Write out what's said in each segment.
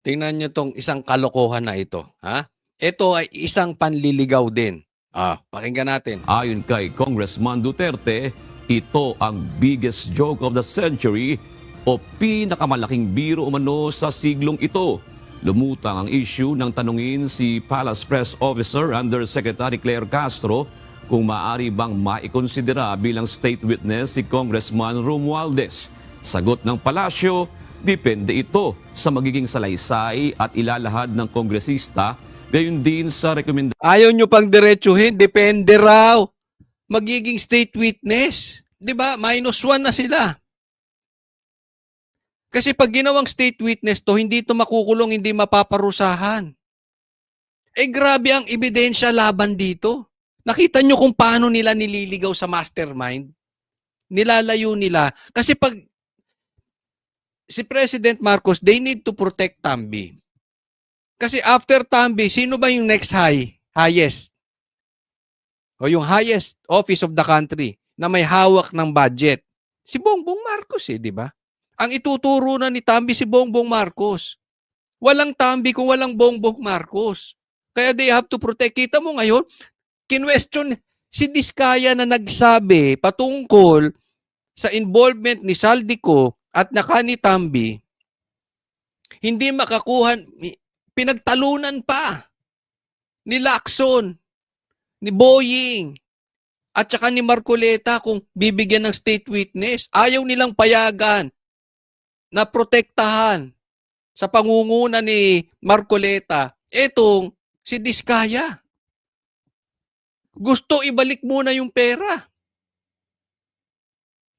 Tingnan niyo 'tong isang kalokohan na ito, ha? Ito ay isang panliligaw din. Pakinggan natin. Ayon kay Congressman Duterte, ito ang biggest joke of the century o pinakamalaking biro umano sa siglong ito. Lumutang ang issue nang tanungin si Palace Press Officer Undersecretary Claire Castro kung maaari bang maikonsidera bilang state witness si Congressman Romualdez. Sagot ng palasyo, depende ito sa magiging salaysay at ilalahad ng kongresista, gayon din sa rekomendasyon. Ayaw nyo pang diretsuhin, depende raw. Magiging state witness. 'Di ba? -1 na sila. Kasi pag ginawang state witness to, hindi ito makukulong, hindi mapaparusahan. Grabe ang ebidensya laban dito. Nakita nyo kung paano nila nililigaw sa mastermind? Nilalayo nila. Kasi pag si President Marcos, they need to protect Tambi. Kasi after Tambi, sino ba yung next highest? O yung highest office of the country na may hawak ng budget? Si Bongbong Marcos di ba? Ang ituturo na ni Tambi si Bongbong Marcos. Walang Tambi kung walang Bongbong Marcos. Kaya they have to protect. Kita mo ngayon, kinwestiyon si Diskaya na nagsabi patungkol sa involvement ni Saldico at ni Tambi, hindi makakuha, pinagtalunan pa ni Lacson, ni Boying, at saka ni Marcoleta kung bibigyan ng state witness. Ayaw nilang payagan na protektahan sa pangunguna ni Marcoleta etong si Diskaya. Gusto ibalik muna yung pera.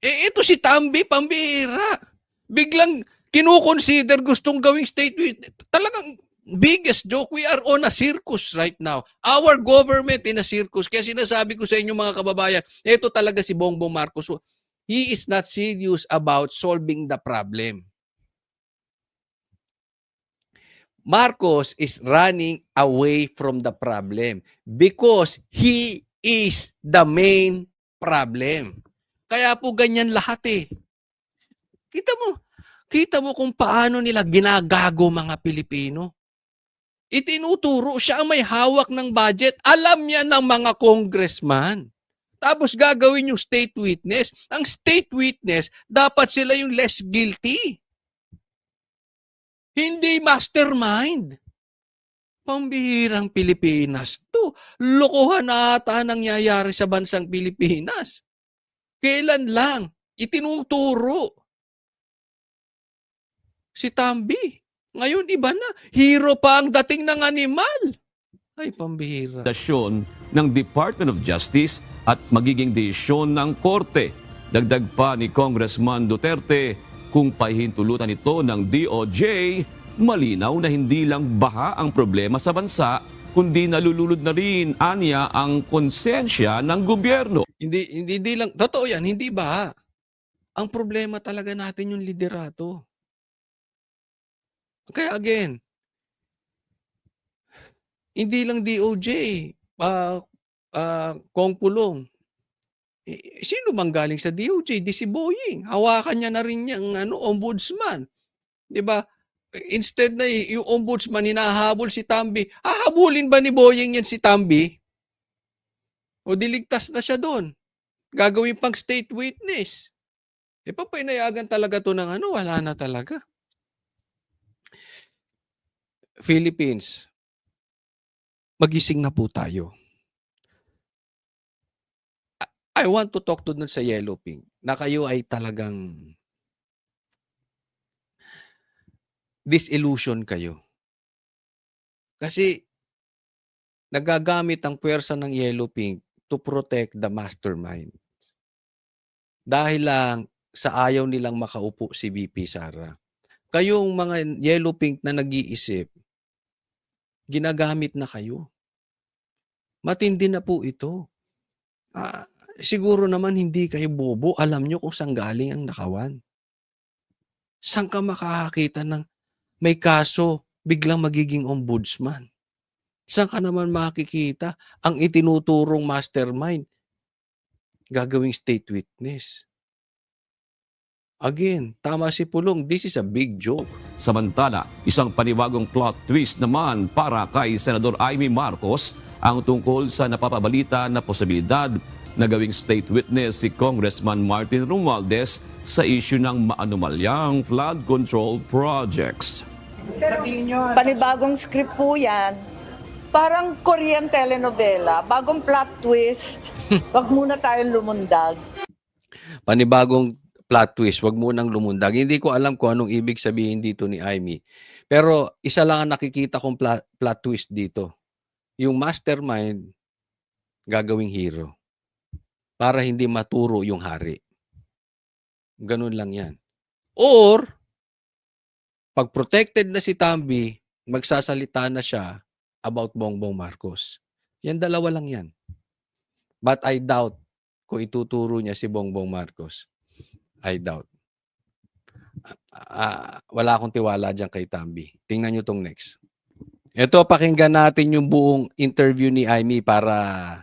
Ito si Tambi, pambihira. Biglang kinukonsider gustong gawing state witness. Talagang biggest joke. We are on a circus right now. Our government in a circus. Kaya sinasabi ko sa inyo mga kababayan, ito talaga si Bongbong Marcos. He is not serious about solving the problem. Marcos is running away from the problem because he is the main problem. Kaya po ganyan lahat Kita mo kung paano nila ginagago mga Pilipino. Itinuturo siya ang may hawak ng budget. Alam niya ng mga congressman. Tapos gagawin yung state witness. Ang state witness, dapat sila yung less guilty. Hindi mastermind. Pambihirang Pilipinas to. Lokohan na ata nangyayari sa bansang Pilipinas. Kailan lang? Itinuturo. Si Tambi. Ngayon iba na. Hero pa ang dating ng animal. Ay, pambihira. Ng Department of Justice at magiging desisyon ng Korte. Dagdag pa ni Congressman Duterte, kung pahihintulutan ito ng DOJ, malinaw na hindi lang baha ang problema sa bansa, kundi nalululod na rin anya ang konsensya ng gobyerno. Hindi lang, totoo yan, hindi baha. Ang problema talaga natin yung liderato. Kaya again, hindi lang DOJ, Kong Pulong. Sino bang galing sa DOJ? Di si Boying. Hawakan niya na rin yung ombudsman. 'Di ba? Instead na yung ombudsman hinahabol si Tambi, hahabulin ba ni Boying yan si Tambi? O diligtas na siya doon. Gagawin pang state witness. Papinayagan talaga to ng wala na talaga. Philippines, magising na po tayo. I want to talk to dun sa Yellow Pink na kayo ay talagang disillusion kayo. Kasi nagagamit ang puwersa ng Yellow Pink to protect the mastermind. Dahil lang sa ayaw nilang makaupo si VP Sara. Kayong mga Yellow Pink na nag-iisip, ginagamit na kayo. Matindi na po ito. Siguro naman hindi kayo bobo. Alam nyo kung saan galing ang nakawan. Saan ka makakakita ng may kaso, biglang magiging ombudsman? Saan ka naman makikita ang itinuturong mastermind? Gagawing state witness. Again, tama si Pulong, this is a big joke. Samantala, isang panibagong plot twist naman para kay Senador Amy Marcos ang tungkol sa napapabalita na posibilidad na gawing state witness si Congressman Martin Romualdez sa issue ng maanumalyang flood control projects. Panibagong script po yan. Parang Korean telenovela, bagong plot twist. Wag muna tayong lumundag. Panibagong plot twist, wag munang lumundag. Hindi ko alam kung anong ibig sabihin dito ni Amy. Pero isa lang ang nakikita kong plot twist dito. Yung mastermind gagawing hero para hindi maturo yung hari. Ganun lang yan. Or, pag protected na si Tambi, magsasalita na siya about Bongbong Marcos. Yan dalawa lang yan. But I doubt kung ituturo niya si Bongbong Marcos. I doubt. Wala akong tiwala dyan kay Tambi. Tingnan nyo tong next. Ito, pakinggan natin yung buong interview ni Amy para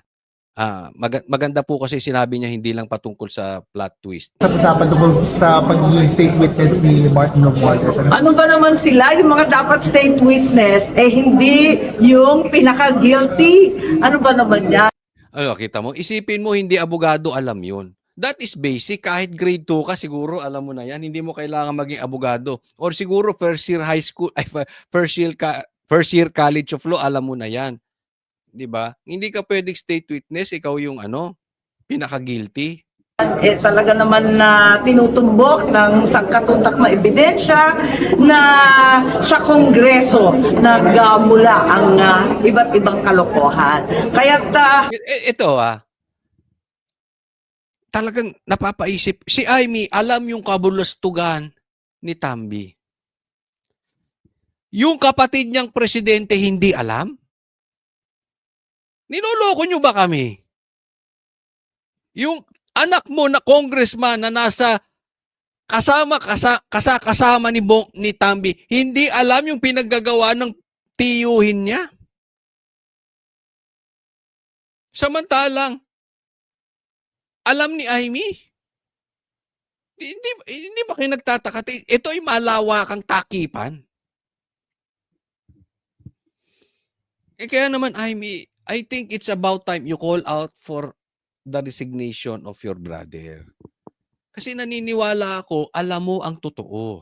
maganda po kasi sinabi niya hindi lang patungkol sa plot twist. Sa usapan tungkol sa pagiging state witness ni Martin Romualdez. Ano ba naman sila, yung mga dapat state witness, hindi yung pinaka-guilty? Ano ba naman yan? Ano, kita mo? Isipin mo, hindi abogado alam yun. That is basic. Kahit grade 2 ka, siguro alam mo na yan. Hindi mo kailangan maging abogado. Or siguro first year high school, first year college of law, alam mo na yan. 'Di ba? Hindi ka pwedeng state witness, ikaw yung pinaka-guilty. Talaga naman na tinutumbok ng sangkatutak na ebidensya na sa Kongreso nagmula ang iba't ibang kalokohan. Kaya Ito talagang napapaisip. Si Amy, alam yung kabulastugan ni Tambi. Yung kapatid niyang presidente hindi alam? Niloloko niyo ba kami? Yung anak mo na congressman na nasa kasama ni Tambi, hindi alam yung pinaggagawa ng tiyuhin niya? Samantalang, alam ni Amy? Hindi ba kayo nagtataka? Ito ay malawakang takipan. Kaya naman, Amy, I think it's about time you call out for the resignation of your brother. Kasi naniniwala ako, alam mo ang totoo.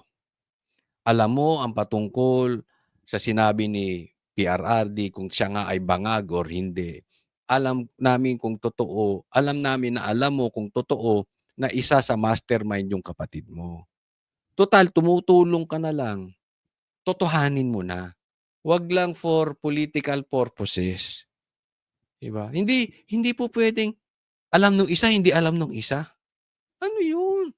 Alam mo ang patungkol sa sinabi ni PRRD kung siya nga ay bangag or hindi. Alam namin kung totoo, alam namin na alam mo kung totoo na isa sa mastermind yung kapatid mo. Total, tumutulong ka na lang. Totohanin mo na. Wag lang for political purposes. Diba? Hindi po pwedeng alam nung isa, hindi alam nung isa. Ano yun?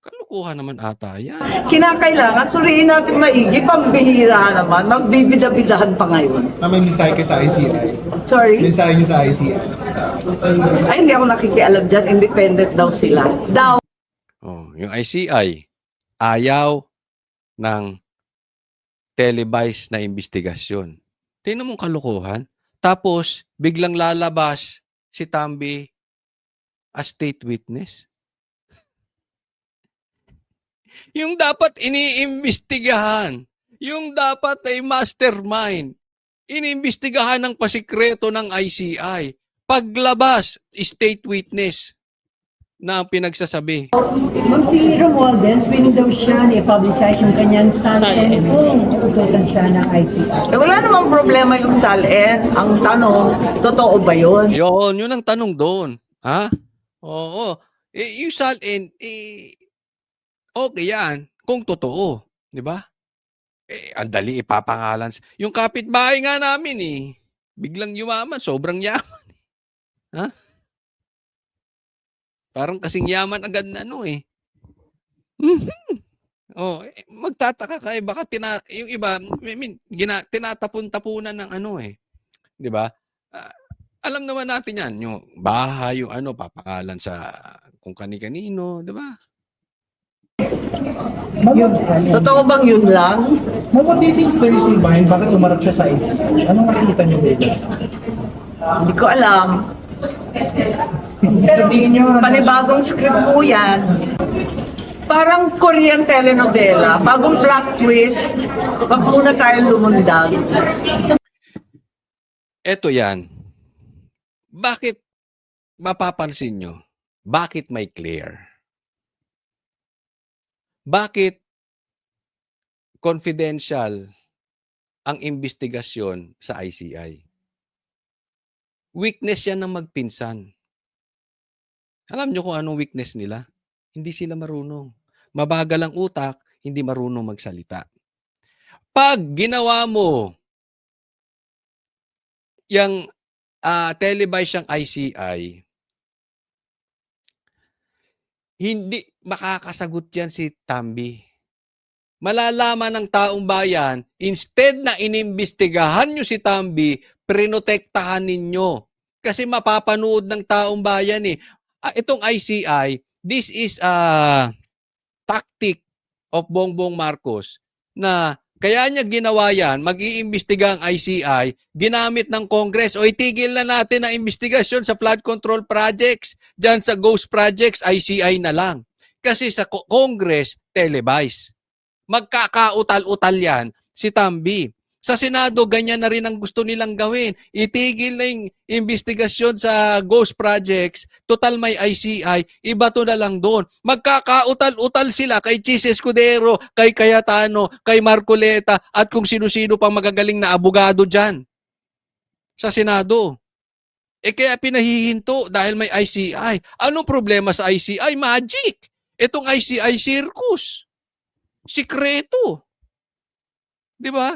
Kalukuhan naman ata yan. kinakailangan suriin natin maigi, pambihira naman, magbibidabidahan pa ngayon. Na may mensahe kayo sa ICI. Sorry? Mensahe niyo sa ICI. Ay, hindi ako nakikialam dyan, independent daw sila. Yung ICI, ayaw ng televised na investigasyon. Tingnan mong kalukuhan. Tapos, biglang lalabas si Tambi as state witness. Yung dapat iniimbestigahan, yung dapat ay mastermind, iniimbestigahan ng pasikreto ng ICI. Paglabas, state witness na ang pinagsasabi. Ma'am, si Romualdez, willing daw siya na i-publicize yung kanyang SALN kung utusan siya ng ICI. Wala namang problema yung SALN. Ang tanong, totoo ba yun? Yun ang tanong doon. Ha? Oo. Yung SALN, okay yan kung totoo. Di ba? Ang dali ipapangalan. Yung kapitbahay nga namin biglang yumaman, sobrang yaman. Ha? Parang kasing yaman agad na magtataka ka baka yung iba, tinatapon-tapunan ng 'di ba? Alam naman natin 'yan, yung bahay, yung papangalan sa kung kani-kanino, 'di ba? Totoo bang yun lang? Ma'am, what do you think is the reason behind bakit umarap siya sa ICI? Anong nakikita niyo dito? Hindi ko alam. Sa tingin niyo, Panibagong script po yan. Parang Korean telenovela, bagong plot twist, wag muna tayong lumundag. Eto yan. Bakit mapapansin nyo? Bakit may clear? Bakit confidential ang investigasyon sa ICI? Weakness yan ng magpinsan. Alam nyo kung anong weakness nila? Hindi sila marunong. Mabagal ang utak, hindi marunong magsalita. Pag ginawa mo yung televised yung ICI, hindi makakasagot yan si Tambi. Malalaman ng taong bayan, instead na inimbestigahan nyo si Tambi, prinotektahan ninyo. Kasi mapapanood ng taong bayan eh. Itong ICI, this is a tactic of Bongbong Marcos na kaya niya ginawa yan, mag-iimbestiga ang ICI, ginamit ng Congress, o itigil na natin ang investigasyon sa flood control projects, dyan sa ghost projects, ICI na lang. Kasi sa Congress, televised. Magkakautal-utal yan si Tambi. Sa Senado, ganyan na rin ang gusto nilang gawin. Itigil na yung investigasyon sa ghost projects, total may ICI, iba to na lang doon. Magkakautal-utal sila kay Chis Escudero, kay Cayetano, kay Marcoleta, at kung sino-sino pang magagaling na abogado dyan sa Senado. Kaya pinahihinto dahil may ICI. Anong problema sa ICI? Magic. Itong ICI circus. Sikreto. Di ba?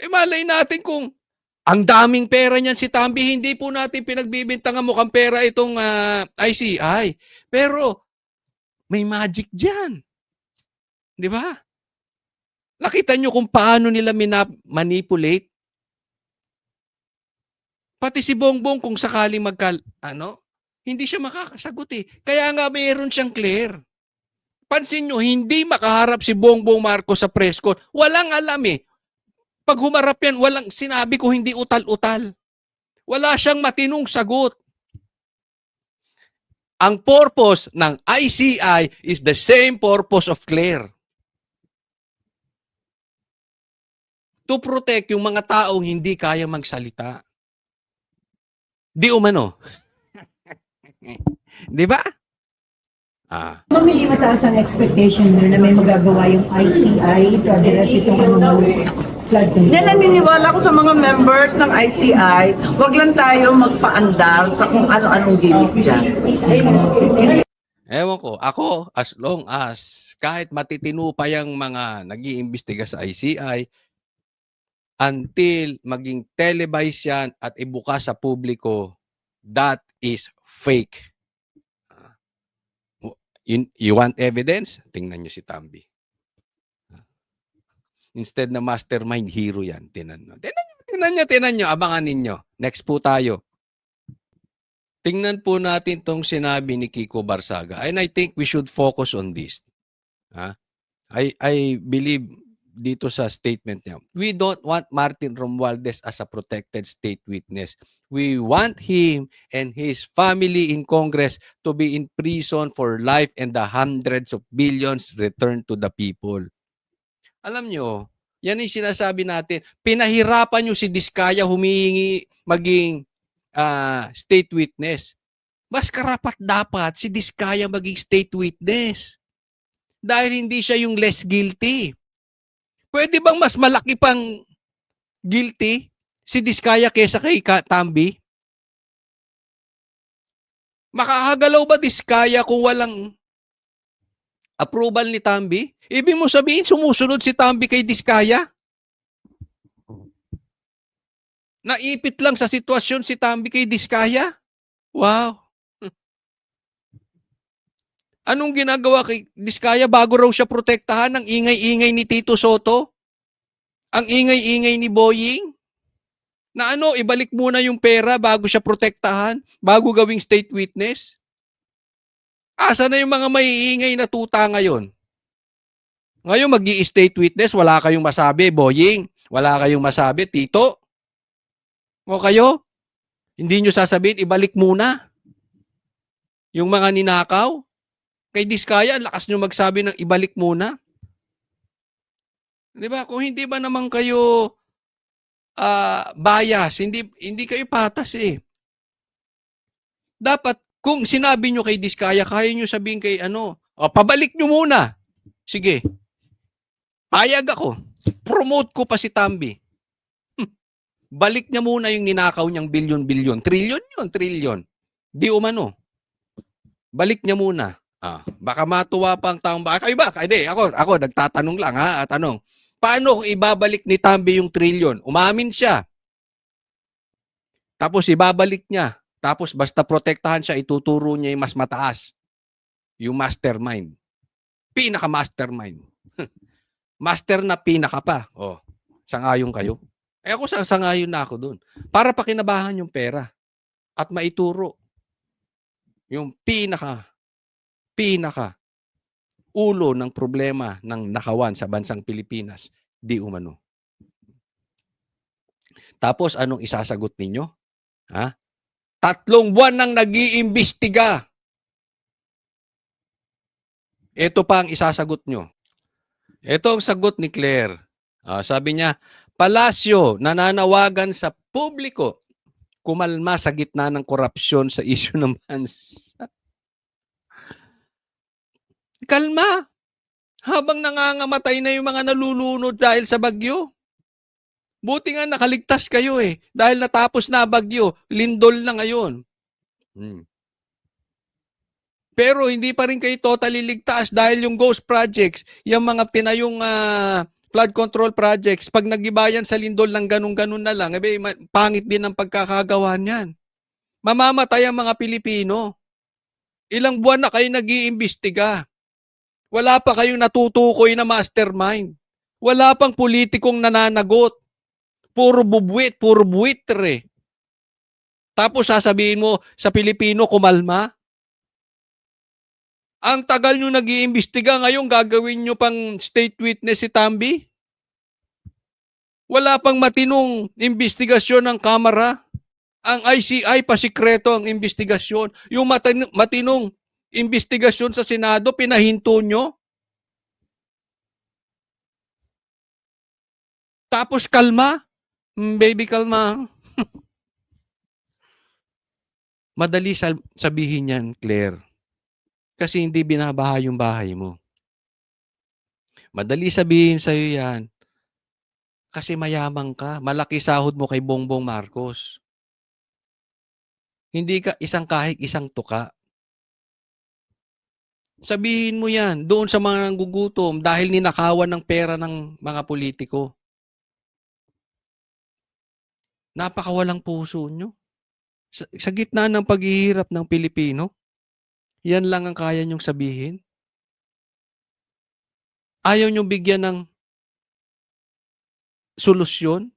Malay natin kung ang daming pera niyan si Tambi, hindi po natin pinagbibintangan mukhang pera itong ICI. Pero may magic diyan. Di ba? Nakita nyo kung paano nila manipulate? Pati si Bongbong kung sakaling hindi siya makakasagot eh. Kaya nga mayroon siyang clear. Pansin nyo, hindi makaharap si Bongbong Marcos sa press con. Walang alam eh. Pag humarap yan, walang sinabi ko hindi utal-utal. Wala siyang matinong sagot. Ang purpose ng ICI is the same purpose of Claire. To protect yung mga taong hindi kaya magsalita. Di umano. Di ba? Hindi mataas ang expectation mo na may magagawa yung ICI to address itong flood control. Then naniniwala ko sa mga members ng ICI, wag lang tayo magpaandar sa kung ano-anong gimmick dyan. Ewan ko, ako, as long as kahit matitino pa yung mga nag-iimbestiga sa ICI, until maging televised yan at ibukas sa publiko, that is fake. You want evidence? Tingnan nyo si Tambi. Instead na mastermind, hero yan. Tingnan nyo. Abangan ninyo. Next po tayo. Tingnan po natin tong sinabi ni Kiko Barsaga. And I think we should focus on this. I believe dito sa statement niya. We don't want Martin Romualdez as a protected state witness. We want him and his family in Congress to be in prison for life and the hundreds of billions returned to the people. Alam nyo, yan yung sinasabi natin. Pinahirapan nyo si Diskaya humihingi maging state witness. Mas karapat dapat si Diskaya maging state witness. Dahil hindi siya yung less guilty. Pwede bang mas malaki pang guilty si Diskaya kesa kay Tambi? Makakagalaw ba Diskaya kung walang approval ni Tambi? Ibig mo sabihin sumusunod si Tambi kay Diskaya? Naipit lang sa sitwasyon si Tambi kay Diskaya? Wow. Anong ginagawa kay Diskaya bago raw siya protektahan ng ingay-ingay ni Tito Soto? Ang ingay-ingay ni Boying? Na ibalik muna yung pera bago siya protektahan, bago gawing state witness? Asa na yung mga maiingay na tuta ngayon? Ngayon mag-i-state witness, wala kayong masabi, Boying. Wala kayong masabi, Tito. O kayo? Hindi nyo sasabihin, ibalik muna yung mga ninakaw? Kay Diskaya, ang lakas nyo magsabi ng ibalik muna. Di ba? Kung hindi ba naman kayo bias, hindi kayo patas eh. Dapat, kung sinabi nyo kay Diskaya, kaya nyo sabihin kay pabalik nyo muna. Sige. Payag ako. Promote ko pa si Tambi. Balik niya muna yung ninakaw niyang bilyon-bilyon. Trilyon yun, trilyon. Di umano. Balik niya muna. Baka matuwa pa ang taong baka. Kayo ba? Hindi, ako nagtatanong lang ha. Tanong. Paano kung ibabalik ni Tambi yung trilyon? Umamin siya. Tapos ibabalik niya. Tapos basta protektahan siya, ituturo niya yung mas mataas. Yung mastermind. Pinaka-mastermind. Master na pinaka pa. Sangayon kayo. Ako sangayon na ako dun. Para pakinabahan yung pera. At maituro. Yung pinaka ulo ng problema ng nakawan sa bansang Pilipinas, di umano. Tapos anong isasagot ninyo? 3 buwan nang nag-iimbestiga. Ito pa ang isasagot nyo. Ito ang sagot ni Claire. Sabi niya, Palasyo nananawagan sa publiko kumalma sa gitna ng korupsyon sa isyu ng bansa. Kalma. Habang nangangamatay na yung mga nalulunod dahil sa bagyo. Buti nga nakaligtas kayo eh. Dahil natapos na bagyo, lindol na ngayon. Pero hindi pa rin kayo totally ligtas dahil yung ghost projects, yung mga pinayong flood control projects, pag nagibayan sa lindol ng ganun-ganun na lang, pangit din ang pagkakagawa niyan. Mamamatay ang mga Pilipino. Ilang buwan na kayo nag-iimbestiga. Wala pa kayong natutukoy na mastermind. Wala pang politikong nananagot. Puro bubwit, puro buitre. Tapos sasabihin mo sa Pilipino kumalma. Ang tagal nyo nag-iimbestiga, ngayon gagawin nyo pang state witness si Tambi? Wala pang matinong investigasyon ng Kamara. Ang ICI pasikreto ang investigasyon. Yung matinong investigasyon sa Senado, pinahinto nyo? Tapos kalma? Baby, kalma. Madali sabihin yan, Claire. Kasi hindi binabaha yung bahay mo. Madali sabihin sa'yo yan. Kasi mayamang ka. Malaki sahod mo kay Bongbong Marcos. Hindi ka isang kahig, isang tuka. Sabihin mo yan doon sa mga nanggugutom dahil ninakawan ng pera ng mga politiko. Napakawalang puso nyo. Sa gitna ng paghihirap ng Pilipino, yan lang ang kaya nyong sabihin. Ayaw nyong bigyan ng solusyon.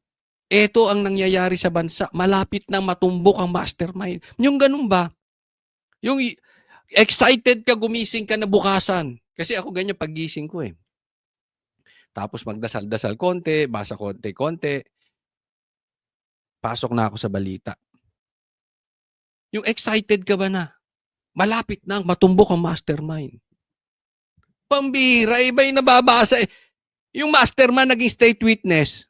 Ito ang nangyayari sa bansa. Malapit nang matumbok ang mastermind. Yung ganun ba? Yung excited ka, gumising ka na bukasan. Kasi ako ganyan paggising ko eh. Tapos magdasal-dasal konti, basa konti-konti. Pasok na ako sa balita. Yung excited ka ba na? Malapit nang matumbok ang mastermind. Pambira, iba yung nababasa. Yung mastermind naging state witness.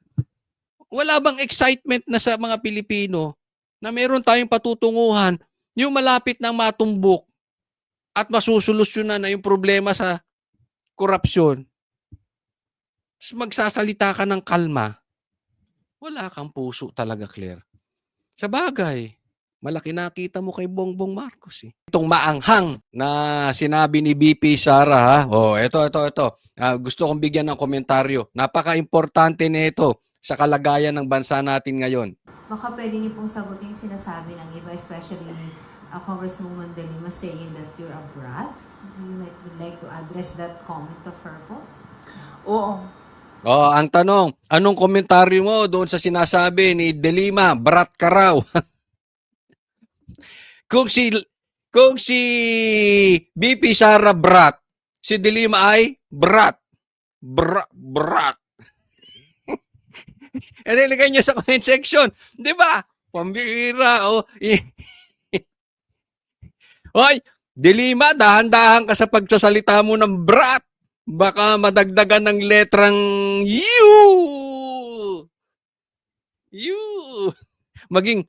Wala bang excitement na sa mga Pilipino na meron tayong patutunguhan yung malapit nang matumbok at masusolusyonan na yung problema sa korupsyon? Magsasalita ka ng kalma. Wala kang puso talaga, Claire. Sa bagay, malaki nakita mo kay Bongbong Marcos eh. Itong maanghang na sinabi ni BP Sara ito. Gusto kong bigyan ng komentaryo. Napaka-importante nito sa kalagayan ng bansa natin ngayon. Baka pwede niyo pong sagutin yung sinasabi ng iba, especially Congresswoman De Lima saying that you're a brat. You would like to address that comment of her po? Oo. Ang tanong, anong komentaryo mo doon sa sinasabi ni De Lima, brat ka raw? Kung si BP Sara brat, si De Lima ay brat. Brat. Ilagay niya sa comment section. Di ba? Pambira. Hoy, De Lima, dahan-dahan ka sa pagsasalita mo ng brat. Baka madagdagan ng letrang U. U. Maging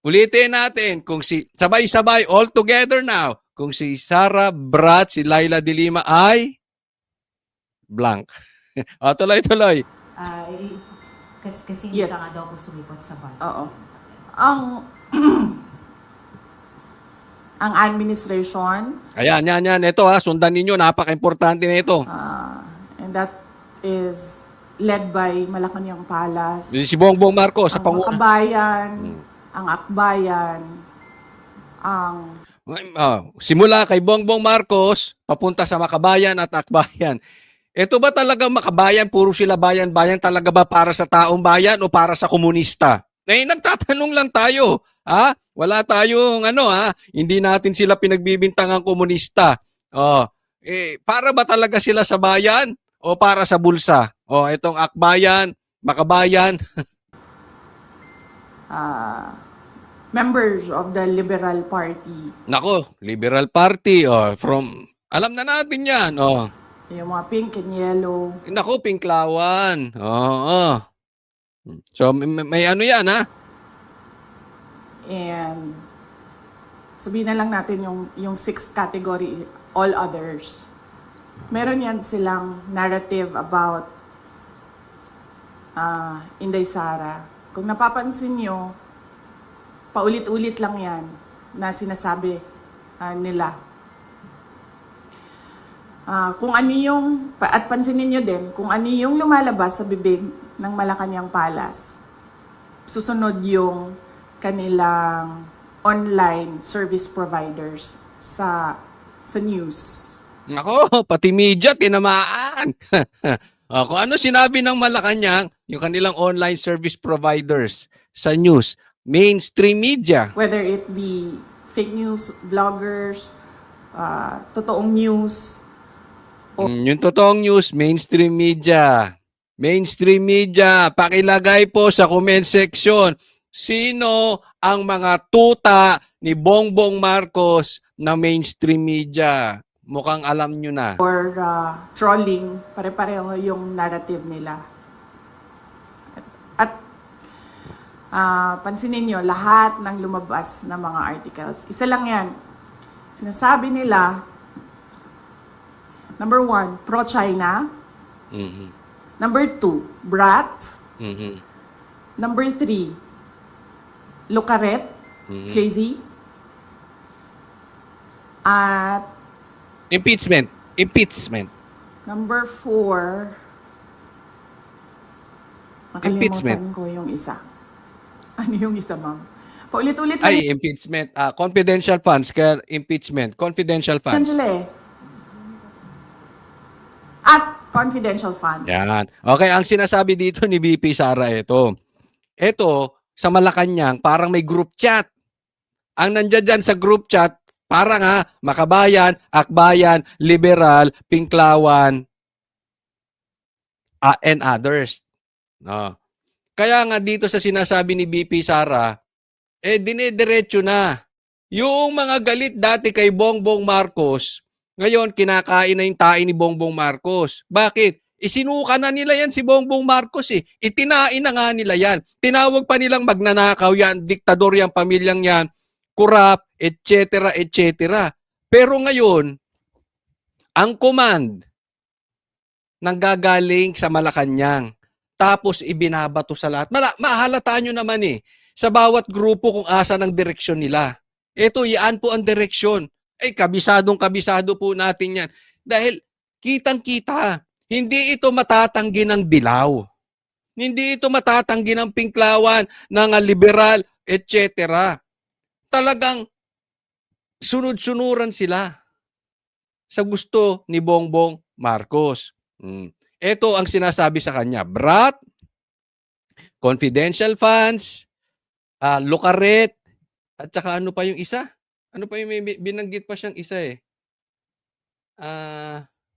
ulitin natin kung sabay-sabay all together now. Kung si Sara Brat, si Laila De Lima ay blank. Tuloy-tuloy. Kasi Yes. hindi ka nga daw po sumipot sa budget. Oo. Ang administration, Ayan, yan. Ito sundan ninyo. Napaka-importante na ito. and that is led by Malacanang Palace, Si Bongbong Marcos sa ang panguna. Makabayan, ang Akbayan, ang Simula kay Bongbong Marcos, papunta sa Makabayan at Akbayan. Ito ba talaga Makabayan, puro sila bayan-bayan, talaga ba para sa taong bayan o para sa komunista? Nagtatanong lang tayo. Wala tayong hindi natin sila pinagbibintangang komunista. Para ba talaga sila sa bayan o para sa bulsa? Itong Akbayan, Makabayan. members of the Liberal Party, Nako, Liberal Party alam na natin 'yan. yung mga pink and yellow. Nako, Pinklawan. Oo. So may ano 'yan And sabihin na lang natin yung sixth category, all others. Meron yan silang narrative about Inday Sara. Kung napapansin nyo, paulit-ulit lang yan na sinasabi nila. Kung ano yung, at pansinin nyo din, kung ano yung lumalabas sa bibig ng Malacanang Palace, susunod yung kanilang online service providers sa news. Nako, pati media tinamaan. Kung ano sinabi ng Malacanang, yung kanilang online service providers sa news, mainstream media. Whether it be fake news, bloggers, totoong news. Yung totoong news, mainstream media. Mainstream media, pakilagay po sa comment section. Sino ang mga tuta ni Bongbong Marcos na mainstream media? Mukhang alam nyo na. Or trolling, pare-pareho yung narrative nila. At pansinin nyo, lahat ng lumabas na mga articles, isa lang yan. Sinasabi nila, number 1, pro-China. Mhm. Number 2, brat. Mhm. Number 3, Lucaret, crazy. At Impeachment. number 4, Impeachment. nakalimutan ko yung isa. Ano yung isa, ma'am? Paulit-ulit lang. Ay, impeachment. Confidential funds. Kaya impeachment. Confidential funds. Sila eh. At confidential fund. Yan. Okay, ang sinasabi dito ni VP Sara ito. Ito, sa Malacanang, parang may group chat. Ang nandiyan dyan sa group chat, parang Makabayan, Akbayan, Liberal, Pinklawan, and others. No. Kaya nga dito sa sinasabi ni VP Sara, dinediretso na. Yung mga galit dati kay Bongbong Marcos, ngayon kinakain na yung tae ni Bongbong Marcos. Bakit? Isinuka na nila yan si Bongbong Marcos eh. Itinain na nga nila yan. Tinawag pa nilang magnanakaw yan, diktador yan, pamilyang yan, corrupt, etc., etc. Pero ngayon, ang command nanggagaling sa Malacanang. Tapos ibinabato sa lahat. Mahalata nyo naman sa bawat grupo kung asa ng direksyon nila. Ito, iyan po ang direksyon. Kabisadong-kabisado po natin yan. Dahil kitang-kita, hindi ito matatanggi ng Dilaw. Hindi ito matatanggi ng Pinklawan, ng liberal, etc. Talagang sunod-sunuran sila sa gusto ni Bongbong Marcos. Ito ang sinasabi sa kanya, brat, confidential funds, Lucaret, at saka ano pa yung isa? Ano pa yung may binanggit pa siyang isa eh?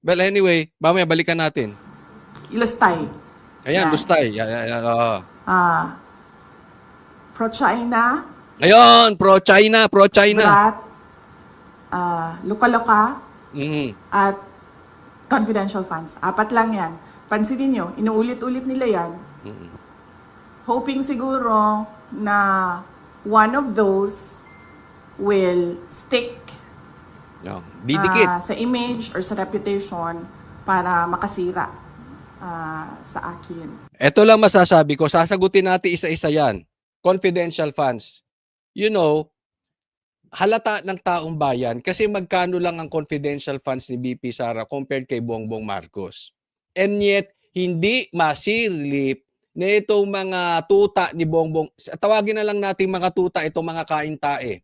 Well, anyway, mamaya balikan natin. Ilustay. Ayan, Yan. Lustay. Pro-China, Ayun, pro-China, pro-China. brat, luka-luka, Mhm. at confidential funds. 4 lang yan. Pansinin nyo, inuulit-ulit nila yan. Hoping siguro na one of those will stick No, didikit. sa image or sa reputation para makasira sa akin. Ito lang masasabi ko, sasagutin natin isa-isa yan. Confidential funds. You know, halata ng taong bayan kasi magkano lang ang confidential funds ni BP Sara compared kay Bongbong Marcos. And yet, hindi masilip na itong mga tuta ni Bongbong, tawagin na lang natin mga tuta, itong mga kaintae.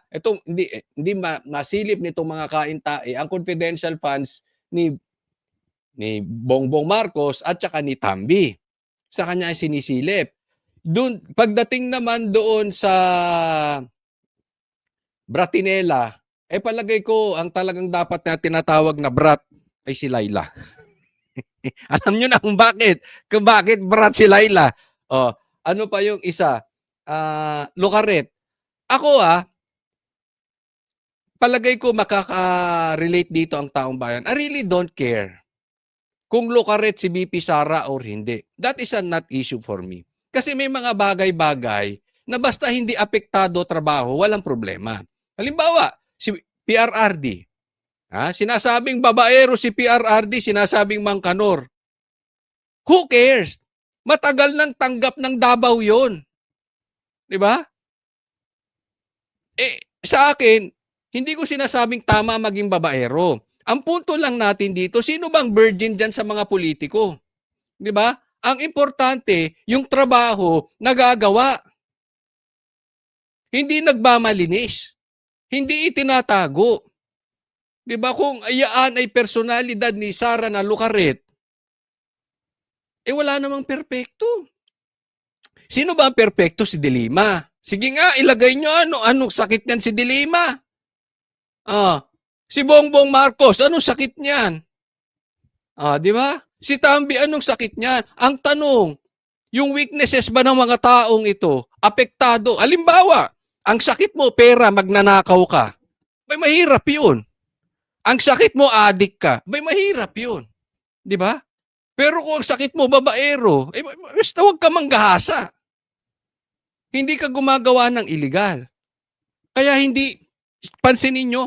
Ito hindi masilip nitong mga kaintae ang confidential funds ni Bongbong Marcos at saka ni Tambi. Sa kanya ay sinisilip. Doon, pagdating naman doon sa Bratinela, palagay ko ang talagang dapat na tinatawag na brat ay si Laila. Alam nyo na kung bakit. Kung bakit brat si Laila. Oh, ano pa yung isa? Lucaret. Ako palagay ko makaka-relate dito ang taong bayan. I really don't care kung Lucaret si BP Sara or hindi. That is not issue for me. Kasi may mga bagay-bagay na basta hindi apektado trabaho, walang problema. Halimbawa, si PRRD. Sinasabing babaero si PRRD, sinasabing mangkanor. Who cares? Matagal nang tanggap ng Davao yon. Di ba? Sa akin, hindi ko sinasabing tama maging babaero. Ang punto lang natin dito, sino bang virgin dyan sa mga politiko? Di ba? Ang importante, yung trabaho nagagawa. Hindi nagmamalinis. Hindi itinatago. Di ba? Kung ayaan ay personalidad ni Sara na Lucaret, wala namang perpekto. Sino ba ang perpekto? Si De Lima. Sige nga, ilagay nyo anong sakit niyan si De Lima. Si Bongbong Marcos, anong sakit niyan? Di ba? Si Tambi, anong sakit niyan? Ang tanong, yung weaknesses ba ng mga taong ito, apektado? Halimbawa, ang sakit mo, pera, magnanakaw ka. May mahirap yun. Ang sakit mo, adik ka. May mahirap yun. Di ba? Pero kung ang sakit mo, babaero, basta huwag ka manggahasa. Hindi ka gumagawa ng illegal. Kaya hindi, pansinin nyo,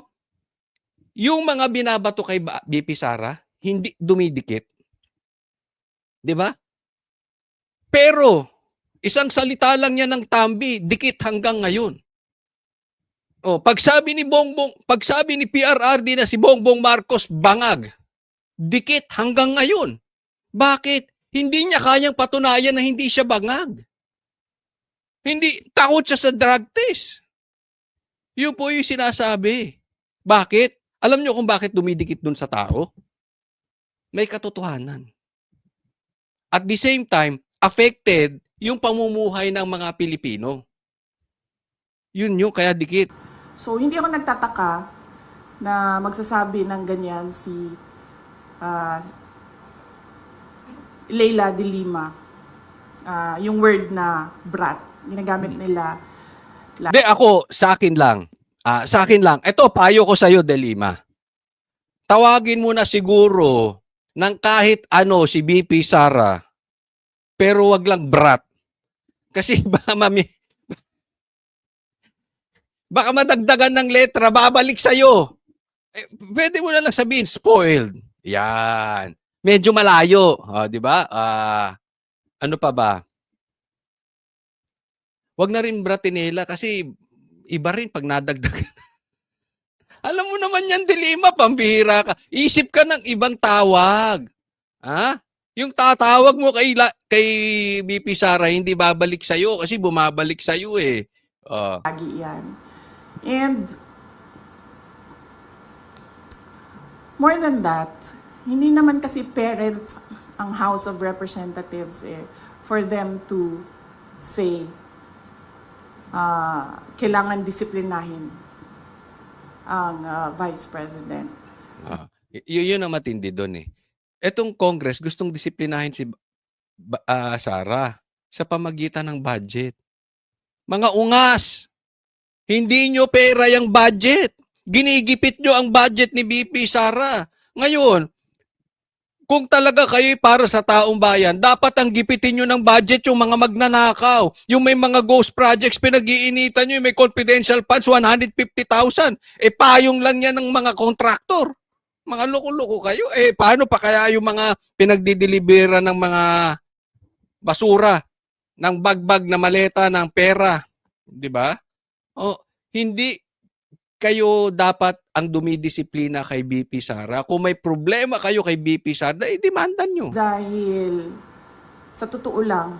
yung mga binabato kay BP Sara, hindi dumidikit. Di ba? Pero, isang salita lang niya ng Tambi, dikit hanggang ngayon. Pagsabi ni PRRD na si Bongbong Marcos bangag, dikit hanggang ngayon. Bakit? Hindi niya kayang patunayan na hindi siya bangag. Hindi, takot siya sa drug test. Yun po yung sinasabi. Bakit? Alam niyo kung bakit dumidikit dun sa tao? May katotohanan. At the same time, affected yung pamumuhay ng mga Pilipino. Yun yung kaya dikit. So, hindi ako nagtataka na magsasabi ng ganyan si Leila de Lima. Yung word na brat, ginagamit nila. Hindi, ako, sa akin lang. Ito, payo ko sa'yo, De Lima. Tawagin mo na siguro ng kahit ano si BP Sara, pero wag lang brat. Kasi baka madagdagan ng letra, babalik sa'yo. Pwede mo na lang sabihin, spoiled. Yan. Medyo malayo. Di ba? Ano pa ba? Wag na rin Bratinela kasi iba rin pag nadagdagan. Alam mo naman yan, De Lima, pambihira ka. Isip ka ng ibang tawag. Yung tatawag mo kay BP Sara, hindi babalik sa'yo kasi bumabalik sa'yo eh. Lagi yan. And more than that, hindi naman kasi parent ang House of Representatives for them to say kailangan disiplinahin ang Vice President. Yun ang matindi doon eh. Etong Congress gustong disiplinahin si Sara sa pamagitan ng budget. Mga ungas. Hindi nyo pera yung budget. Ginigipit nyo ang budget ni BP Sara. Ngayon, kung talaga kayo para sa taong bayan, dapat ang gipitin nyo ng budget yung mga magnanakaw. Yung may mga ghost projects, pinag-iinitan nyo, yung may confidential funds, 150,000. Payong lang yan ng mga kontraktor. Mga loko-loko kayo. Paano pa kaya yung mga pinagdidelibera ng mga basura, ng bagbag na maleta, ng pera? Di ba? Hindi kayo dapat ang dumidisiplina kay BP Sara. Kung may problema kayo kay BP Sara, demandan nyo. Dahil sa totoo lang,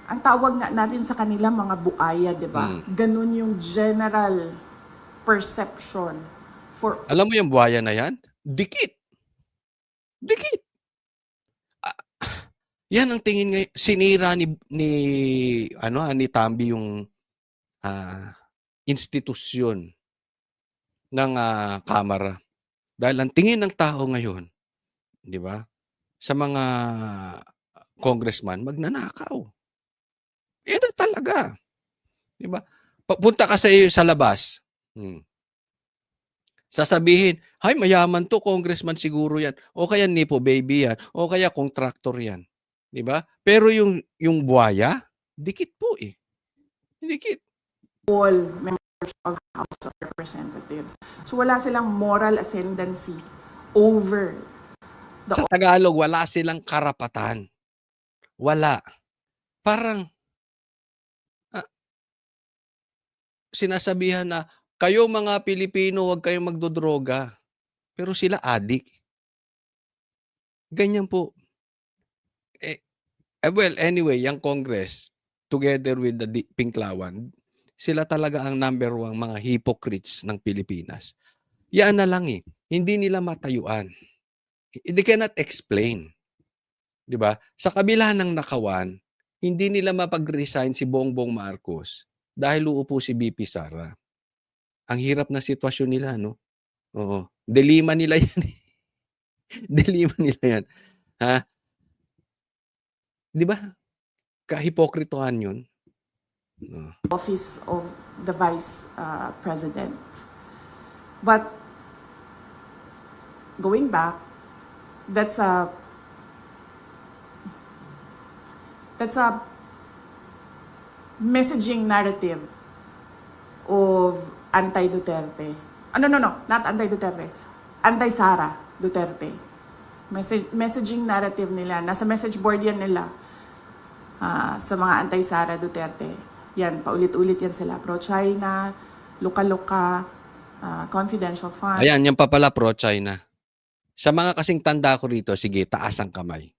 ang tawag nga natin sa kanila mga buaya, di ba? Ganun yung general perception for Alam mo yung buhaya na yan? Dikit. Dikit. Yan ang tingin ngayon. Sinira ni Tambi yung institusyon ng Kamara. Dahil ang tingin ng tao ngayon, di ba, sa mga congressman, magnanakaw. Yan na talaga. Di ba? Punta ka sa labas. Sasabihin, hay, mayaman to, congressman siguro yan. O kaya nipo baby yan. O kaya contractor yan. Di ba? Pero yung buhaya, dikit po eh. Dikit. all members of the House of Representatives. So wala silang moral ascendancy over Sa Tagalog, wala silang karapatan. Wala. Parang sinasabihan na, kayo mga Pilipino, huwag kayong magdodroga. Pero sila adik. Ganyan po. Well, anyway, yung Congress, together with the Pinklawan, sila talaga ang number 1 mga hypocrites ng Pilipinas. Yan na lang eh. Hindi nila matayuan. They cannot explain. Di ba? Sa kabila ng nakawan, hindi nila mapag-resign si Bongbong Marcos dahil uupo si BP Sara. Ang hirap na sitwasyon nila, no? Oo. Delima nila yan. Delima nila yan. Ha? Di ba? Kahipokritohan yun. office of the Vice President. But going back, that's a messaging narrative of anti-Duterte. No, not anti-Duterte. Anti-Sara Duterte. Messaging narrative nila. Nasa message board yan nila sa mga anti-Sara Duterte. Yan, paulit-ulit yan sila. Pro-China, luka-luka, confidential fund. Ayan, yan pa pala pro-China. Sa mga kasing tanda ko rito, sige, taas ang kamay.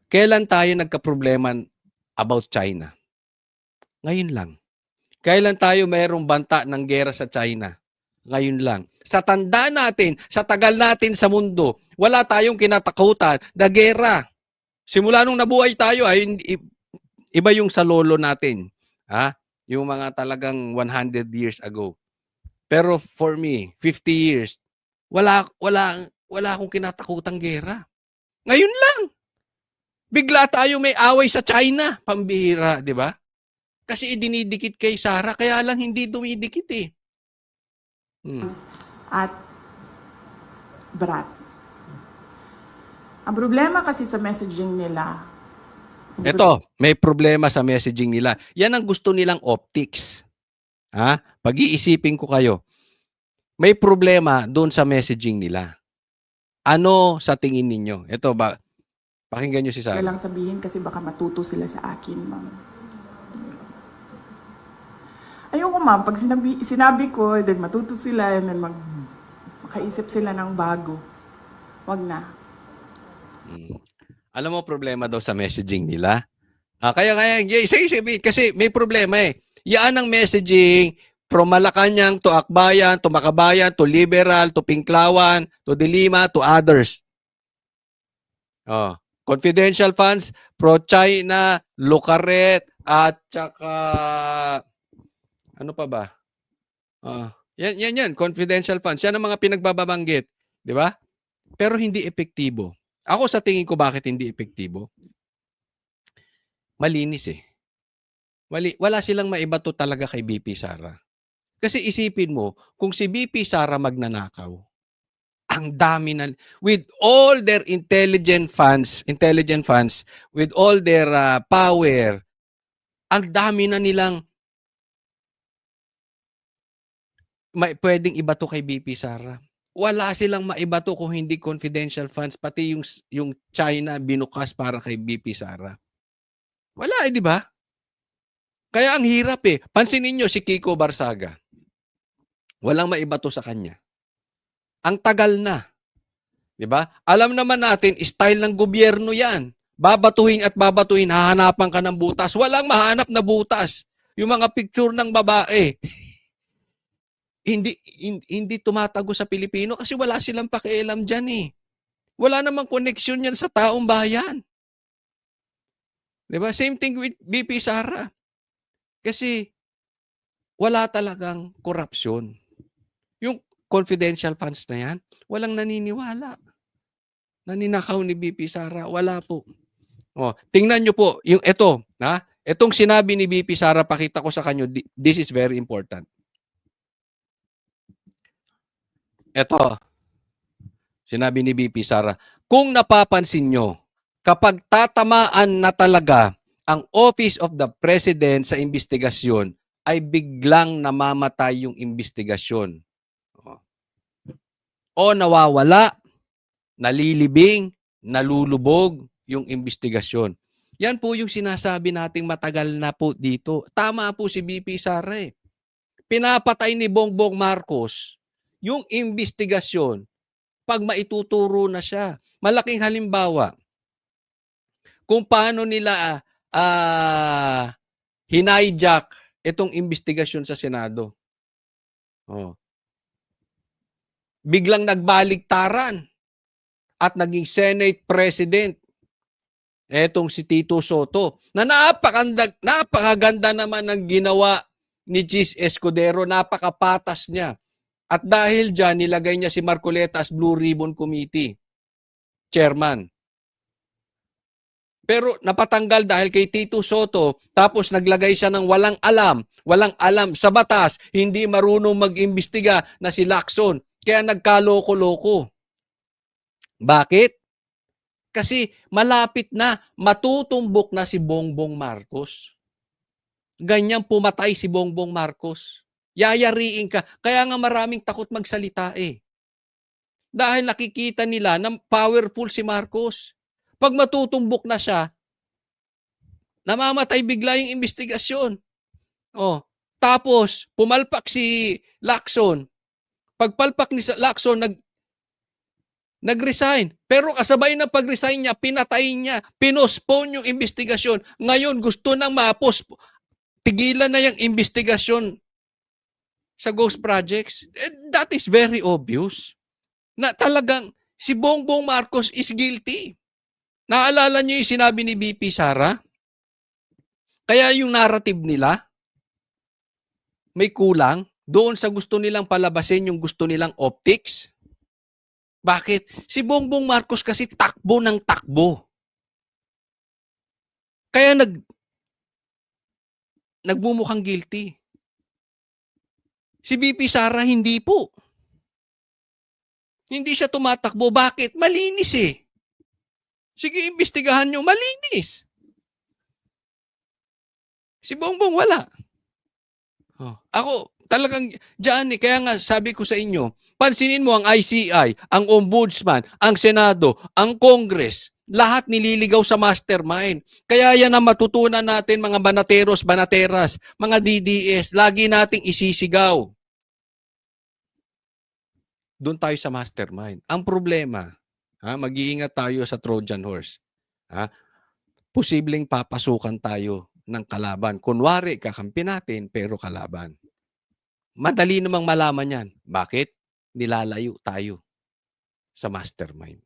Kailan tayo nagka-problema about China? Ngayon lang. Kailan tayo mayroong banta ng gera sa China? Ngayon lang. Sa tanda natin, sa tagal natin sa mundo, wala tayong kinatakutan na gera. Simula nung nabuhay tayo, iba yung sa lolo natin. Yung mga talagang 100 years ago. Pero for me, 50 years, wala akong kinatakutang gera. Ngayon lang. Bigla tayo may away sa China. Pambihira, di ba? Kasi idinidikit kay Sara, kaya lang hindi dumidikit eh. At brat. Ang problema kasi sa messaging nila, Ito, may problema sa messaging nila. Yan ang gusto nilang optics. Pag-iisipin ko kayo. May problema doon sa messaging nila. Ano sa tingin ninyo? Ito ba? Pakinggan nyo si Sara. lang sabihin kasi baka matuto sila sa akin, ma'am. Ayoko, ma'am. Pag sinabi ko, then matuto sila, and then makaisip sila ng bago. Wag na. Alam mo problema daw sa messaging nila? Kaya sige, kasi may problema eh. Yan ang messaging from Malacanang to Akbayan, to Makabayan, to Liberal, to Pinklawan, to Dilima, to others. Confidential funds, pro-China, Lucaret, at saka ano pa ba? Yan, confidential funds. Yan ang mga pinagbababanggit. Di ba? Pero hindi epektibo. Ako sa tingin ko bakit hindi epektibo. malinis eh. Wala silang maibato talaga kay BP Sara. Kasi isipin mo, kung si BP Sara magnanakaw, ang dami na, with all their intelligent funds, with all their power, ang dami na nilang pwedeng ibato kay BP Sara. Wala silang maibato kung hindi confidential funds, pati yung China binukas para kay BP Sara. Wala eh, di ba? Kaya ang hirap eh. Pansinin nyo si Kiko Barsaga. Walang maibato sa kanya. Ang tagal na. Di ba? Alam naman natin, style ng gobyerno yan. Babatuhin at babatuhin, hahanapan ka ng butas. Walang mahanap na butas. Yung mga picture ng babae, hindi tumatago sa Pilipino kasi wala silang pakialam dyan eh. Wala namang connection yan sa taong bayan. Di ba? Same thing with BP Sara. Kasi wala talagang korupsyon. Yung confidential funds na yan, walang naniniwala. Naninakaw ni BP Sara, wala po. Oh, tingnan nyo po, yung ito, itong sinabi ni BP Sara, pakita ko sa kanyo, this is very important. Ito, sinabi ni BP Sara, kung napapansin nyo, kapag tatamaan na talaga ang Office of the President sa investigasyon, ay biglang namamatay yung investigasyon. O nawawala, nalilibing, nalulubog yung investigasyon. Yan po yung sinasabi nating matagal na po dito. Tama po si BP Sara eh. Pinapatay ni Bongbong Marcos yung investigasyon pag maituturo na siya. Malaking halimbawa, kung paano nila hinayjack itong investigasyon sa Senado. Oh. Biglang nagbaligtaran at naging Senate President etong si Tito Soto na napakaganda naman ng ginawa ni Chis Escudero, napakapatas niya. At dahil dyan, nilagay niya si Marcoleta as Blue Ribbon Committee Chairman. Pero napatanggal dahil kay Tito Soto, tapos naglagay siya ng walang alam sa batas, hindi marunong mag-imbestiga na si Lacson. Kaya nagkaloko-loko. Bakit? Kasi malapit na, matutumbok na si Bongbong Marcos. Ganyang pumatay si Bongbong Marcos. Yayariin ka. Kaya nga maraming takot magsalita eh. Dahil nakikita nila na powerful si Marcos. Pag matutumbok na siya, namamatay bigla yung investigasyon. Oh, tapos, pumalpak si Lacson. Pagpalpak ni Lacson, nag-resign. Pero kasabay ng pag-resign niya, pinatay niya, pinospone yung investigasyon. Ngayon, gusto nang tigilan na yung investigasyon sa ghost projects. That is very obvious. Na talagang si Bongbong Marcos is guilty. Naalala niyo yung sinabi ni BP Sara? Kaya yung narrative nila, may kulang doon sa gusto nilang palabasin yung gusto nilang optics. Bakit? Si Bongbong Marcos kasi takbo ng takbo. Kaya nagbumukhang guilty. Si BP Sara hindi po. Hindi siya tumatakbo. Bakit? Malinis eh. Sige, imbestigahan nyo. Malinis. Si Bongbong wala. Oh. Ako, talagang dyan eh. Kaya nga sabi ko sa inyo, pansinin mo ang ICI, ang Ombudsman, ang Senado, ang Congress, lahat nililigaw sa mastermind. Kaya yan ang matutunan natin mga banateros, banateras, mga DDS, lagi nating isisigaw. Doon tayo sa mastermind. Ang problema, mag-iingat tayo sa Trojan horse. Posibleng papasukan tayo ng kalaban. Kunwari, kakampi natin, pero kalaban. Madali namang malaman yan. Bakit? Nilalayo tayo sa mastermind.